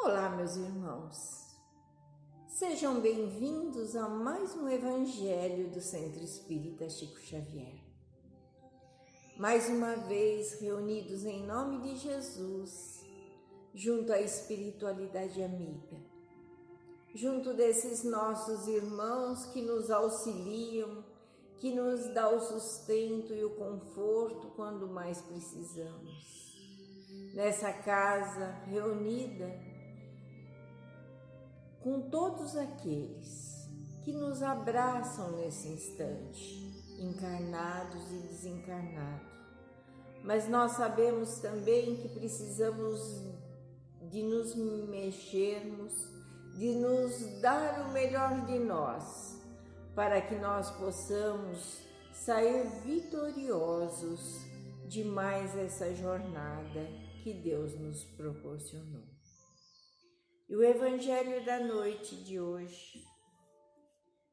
Olá, meus irmãos. Sejam bem-vindos a mais um Evangelho do Centro Espírita Chico Xavier. Mais uma vez reunidos em nome de Jesus, junto à espiritualidade amiga, junto desses nossos irmãos que nos auxiliam, que nos dá o sustento e o conforto quando mais precisamos. Nessa casa reunida com todos aqueles que nos abraçam nesse instante, encarnados e desencarnados. Mas nós sabemos também que precisamos de nos mexermos, de nos dar o melhor de nós, para que nós possamos sair vitoriosos de mais essa jornada que Deus nos proporcionou. E o Evangelho da noite de hoje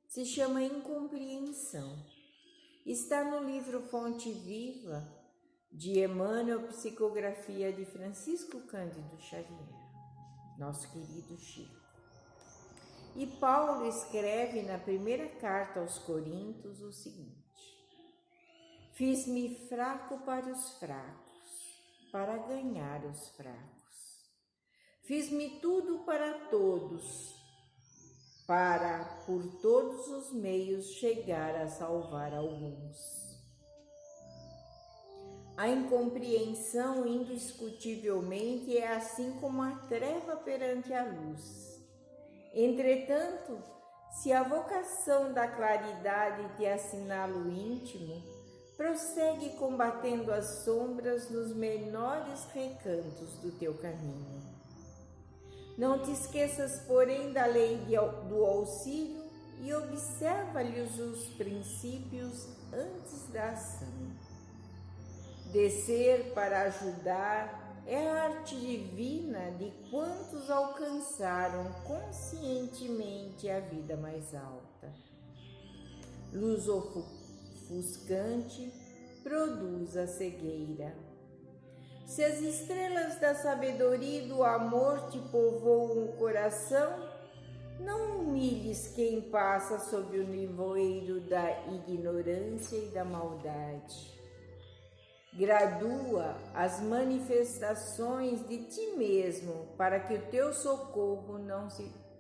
se chama Incompreensão. Está no livro Fonte Viva de Emmanuel, psicografia de Francisco Cândido Xavier, nosso querido Chico. E Paulo escreve na primeira carta aos Coríntios o seguinte: fiz-me fraco para os fracos, para ganhar os fracos. Fiz-me tudo para todos, para, por todos os meios, chegar a salvar alguns. A incompreensão, indiscutivelmente, é assim como a treva perante a luz. Entretanto, se a vocação da claridade te assinala o íntimo, prossegue combatendo as sombras nos menores recantos do teu caminho. Não te esqueças, porém, da lei do auxílio e observa-lhes os princípios antes da ação. Descer para ajudar é a arte divina de quantos alcançaram conscientemente a vida mais alta. Luz ofuscante produz a cegueira. Se as estrelas da sabedoria e do amor te povoam o coração, não humilhes quem passa sob o nevoeiro da ignorância e da maldade. Gradua as manifestações de ti mesmo para que o teu socorro não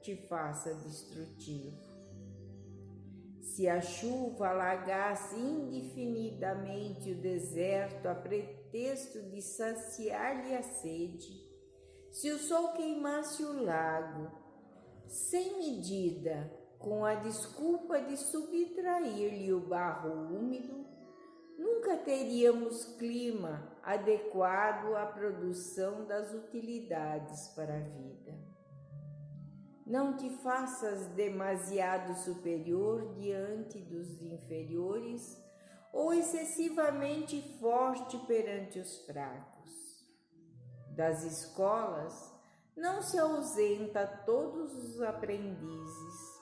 te faça destrutivo. Se a chuva alagasse indefinidamente o deserto a pretexto de saciar-lhe a sede, se o sol queimasse o lago, sem medida, com a desculpa de subtrair-lhe o barro úmido, nunca teríamos clima adequado à produção das utilidades para a vida. Não te faças demasiado superior diante dos inferiores ou excessivamente forte perante os fracos. Das escolas não se ausenta todos os aprendizes,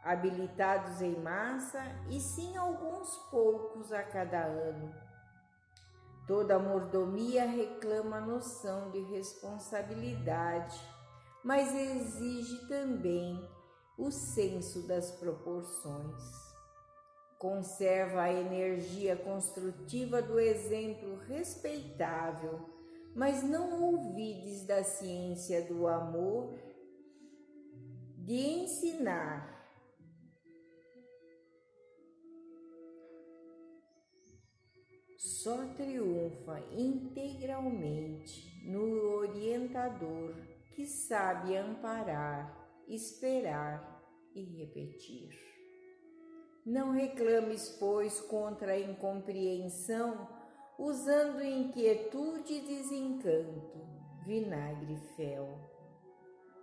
habilitados em massa, e sim alguns poucos a cada ano. Toda mordomia reclama noção de responsabilidade, mas exige também o senso das proporções. Conserva a energia construtiva do exemplo respeitável, mas não ouvides da ciência do amor, de ensinar. Só triunfa integralmente no orientador que sabe amparar, esperar e repetir. Não reclames, pois, contra a incompreensão, usando inquietude e desencanto, vinagre e fel.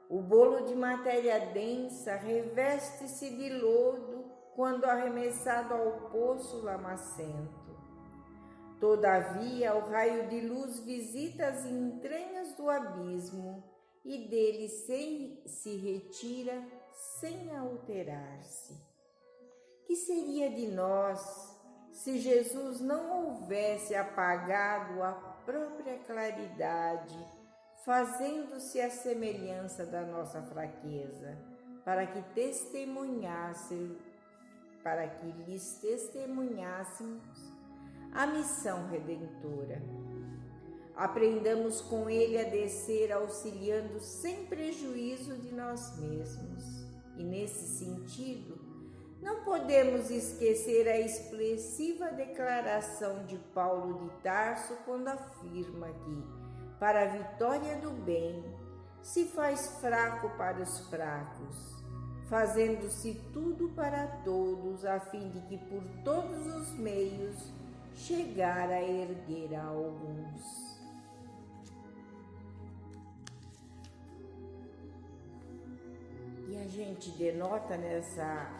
O bolo de matéria densa reveste-se de lodo quando arremessado ao poço lamacento. Todavia, o raio de luz visita as entranhas do abismo e dele se retira sem alterar-se. Que seria de nós se Jesus não houvesse apagado a própria claridade, fazendo-se a semelhança da nossa fraqueza, para que lhes testemunhássemos a missão redentora. Aprendamos com ele a descer auxiliando sem prejuízo de nós mesmos. E nesse sentido, não podemos esquecer a expressiva declaração de Paulo de Tarso quando afirma que, para a vitória do bem, se faz fraco para os fracos, fazendo-se tudo para todos, a fim de que por todos os meios chegar a erguer a alguns. E a gente denota nessa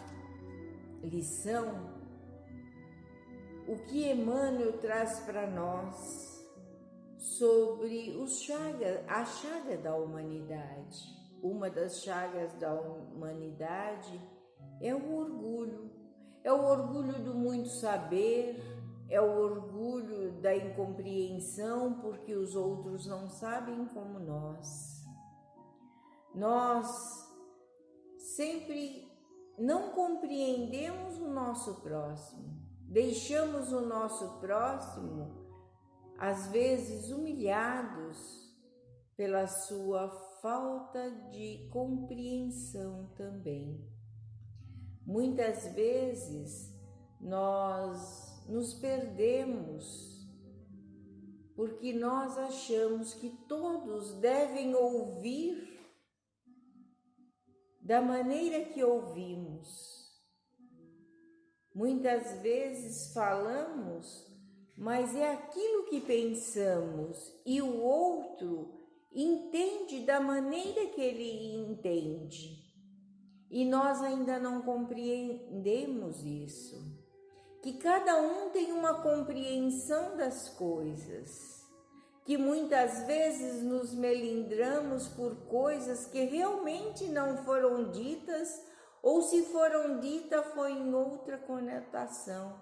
lição o que Emmanuel traz para nós sobre a chaga da humanidade. Uma das chagas da humanidade é o orgulho do muito saber, é o orgulho da incompreensão porque os outros não sabem como nós. Nós sempre não compreendemos o nosso próximo, deixamos o nosso próximo, às vezes, humilhados pela sua falta de compreensão também. Muitas vezes nós nos perdemos porque nós achamos que todos devem ouvir da maneira que ouvimos. Muitas vezes falamos, mas é aquilo que pensamos e o outro entende da maneira que ele entende. E nós ainda não compreendemos isso, que cada um tem uma compreensão das coisas, que muitas vezes nos melindramos por coisas que realmente não foram ditas, ou se foram ditas foi em outra conotação.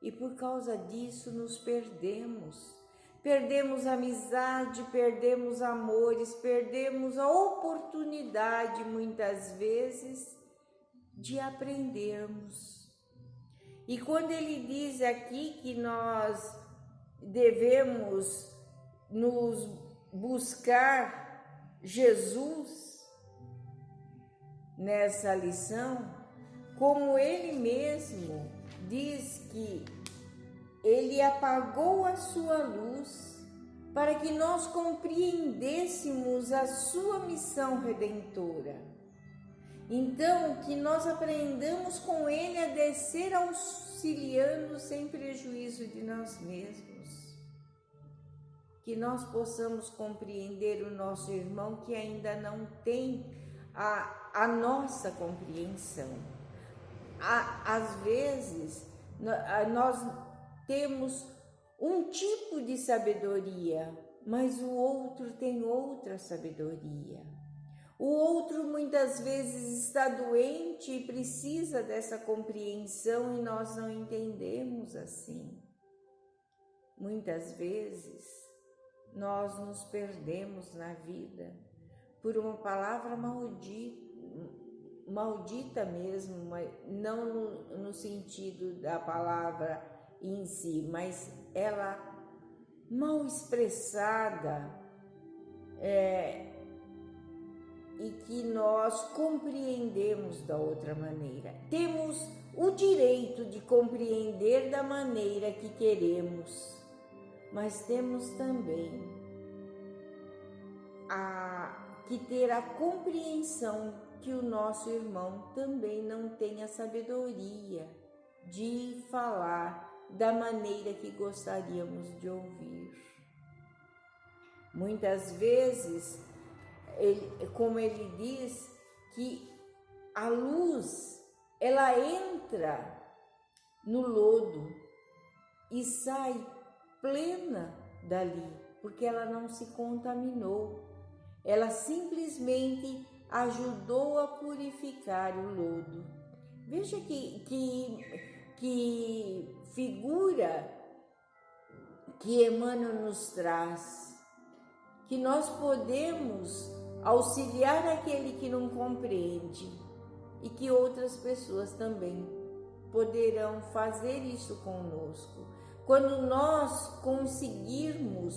E por causa disso nos perdemos. Perdemos amizade, perdemos amores, perdemos a oportunidade, muitas vezes, de aprendermos. E quando ele diz aqui que nós devemos nos buscar Jesus nessa lição, como ele mesmo diz que ele apagou a sua luz para que nós compreendêssemos a sua missão redentora. Então, que nós aprendamos com ele a descer auxiliando sem prejuízo de nós mesmos. Que nós possamos compreender o nosso irmão que ainda não tem a nossa compreensão. Às vezes, nós temos um tipo de sabedoria, mas o outro tem outra sabedoria. O outro muitas vezes está doente e precisa dessa compreensão e nós não entendemos assim. Muitas vezes nós nos perdemos na vida por uma palavra maldita mesmo, não no sentido da palavra em si, mas ela mal expressada, e que nós compreendemos da outra maneira. Temos o direito de compreender da maneira que queremos, mas temos também que ter a compreensão que o nosso irmão também não tem a sabedoria de falar da maneira que gostaríamos de ouvir. Muitas vezes, como ele diz, que a luz, ela entra no lodo e sai plena dali, porque ela não se contaminou. Ela simplesmente ajudou a purificar o lodo. Veja que figura que Emmanuel nos traz, que nós podemos auxiliar aquele que não compreende e que outras pessoas também poderão fazer isso conosco. Quando nós conseguirmos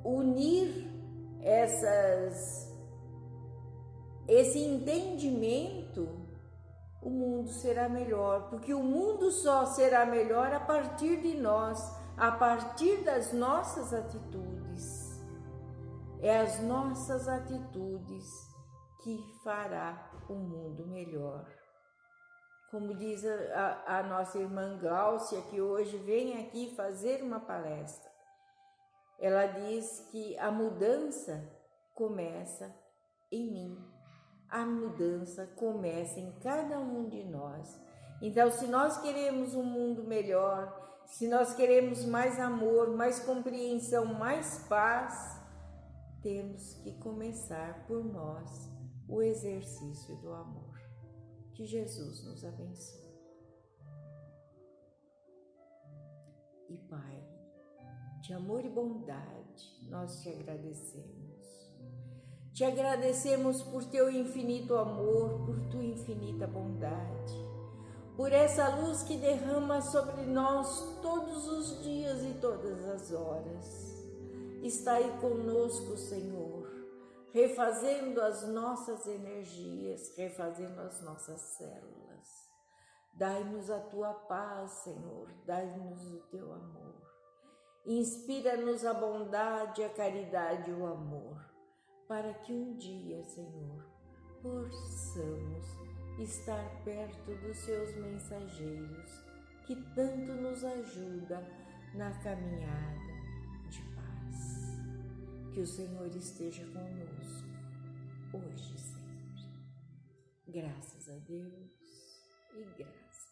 unir esse entendimento, o mundo será melhor, porque o mundo só será melhor a partir de nós, a partir das nossas atitudes. É as nossas atitudes que fará o mundo melhor. Como diz a nossa irmã Gláucia, que hoje vem aqui fazer uma palestra, ela diz que a mudança começa em mim. A mudança começa em cada um de nós. Então, se nós queremos um mundo melhor, se nós queremos mais amor, mais compreensão, mais paz, temos que começar por nós o exercício do amor. Que Jesus nos abençoe. E Pai, de amor e bondade, nós te agradecemos. Te agradecemos por teu infinito amor, por tua infinita bondade, por essa luz que derrama sobre nós todos os dias e todas as horas. Está aí conosco, Senhor, refazendo as nossas energias, refazendo as nossas células. Dai-nos a tua paz, Senhor, dai-nos o teu amor. Inspira-nos a bondade, a caridade e o amor, para que um dia, Senhor, possamos estar perto dos seus mensageiros, que tanto nos ajuda na caminhada de paz. Que o Senhor esteja conosco, hoje e sempre. Graças a Deus e graças